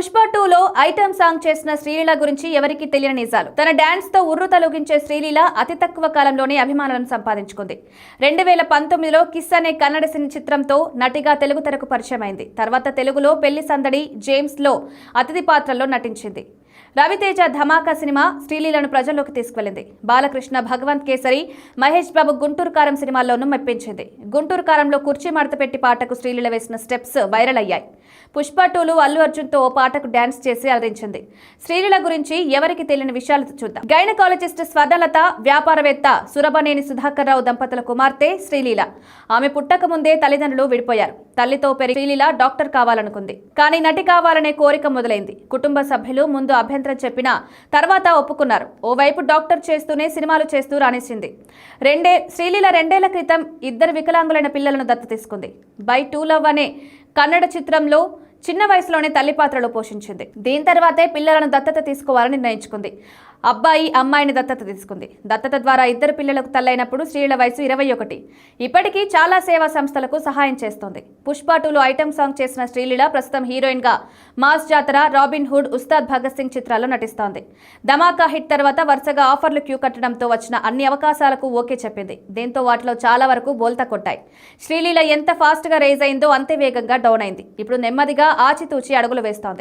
పుష్ప 2లో item song చేసిన శ్రీలీల గురించి ఎవరికీ తెలియని నిజాలు. తన డాన్స్ తో ఉర్రు తొలగించే శ్రీలీల అతి తక్కువ కాలంలోనే అభిమానులను సంపాదించుకుంది. 2019లో కిస్ అనే కన్నడ సినీ చిత్రంతో నటిగా తెలుగు తెరకు పరిచయం అయింది. తర్వాత తెలుగులో పెళ్లి సందడి, జేమ్స్ లో అతిథి పాత్రల్లో నటించింది. రవితేజ ధమాకా సినిమా శ్రీలీలను ప్రజల్లోకి తీసుకువెళ్లింది. బాలకృష్ణ భగవంత్ కేసరి, మహేష్ బాబు గుంటూరు కారం సినిమాల్లోనూ మెప్పించింది. గుంటూరు కారంలో కుర్చీ మడత పెట్టి పాటకు శ్రీలీల వేసిన స్టెప్స్ వైరల్ అయ్యాయి. పుష్ప 2లో అల్లు అర్జున్తో ఓ పాటకు డాన్స్ చేసి అలరించింది. శ్రీలీల గురించి ఎవరికి తెలియని విషయాలు చూద్దాం. గైనకాలజిస్ట్ స్వర్ణలత, వ్యాపారవేత్త సురభనేని సుధాకర్ రావు దంపతుల కుమార్తె శ్రీలీల. ఆమె పుట్టక ముందే తల్లిదండ్రులు విడిపోయారు. తల్లితో పెరిగి శ్రీలీల డాక్టర్ కావాలనుకుంది. కానీ నటి కావాలనే కోరిక మొదలైంది. కుటుంబ సభ్యులు ముందు అభ్యంతరం చెప్పినా తర్వాత ఒప్పుకున్నారు. ఓవైపు డాక్టర్ చేస్తూనే సినిమాలు చేస్తూ రాణించింది. శ్రీలీల 2 ఏళ్ల క్రితం 2 వికలాంగులైన పిల్లలను దత్తత తీసుకుంది. బై టు లవ్ అనే కన్నడ చిత్రంలో చిన్న వయసులోనే తల్లి పాత్రలో పోషించింది. దీని తర్వాతే పిల్లలను దత్తత తీసుకోవాలని నిర్ణయించుకుంది. అబ్బాయి, అమ్మాయిని దత్తత తీసుకుంది. దత్తత ద్వారా 2 పిల్లలకు తల్లైనప్పుడు శ్రీలీల వయసు 21. ఇప్పటికీ చాలా సేవా సంస్థలకు సహాయం చేస్తోంది. పుష్ప 2లో ఐటమ్ సాంగ్ చేసిన శ్రీలీల ప్రస్తుతం హీరోయిన్ గా మాస్ జాతర, రాబిన్ హుడ్, ఉస్తాద్ భగత్ సింగ్ చిత్రాల్లో నటిస్తోంది. ధమాకా హిట్ తర్వాత వరుసగా ఆఫర్లు క్యూ కట్టడంతో వచ్చిన అన్ని అవకాశాలకు ఓకే చెప్పింది. దీంతో వాటిలో చాలా వరకు బోల్తా కొట్టాయి. శ్రీలీల ఎంత ఫాస్ట్ గా రైజ్ అయిందో అంతే వేగంగా డౌన్ అయింది. ఇప్పుడు నెమ్మదిగా ఆచితూచి అడుగులు వేస్తోంది.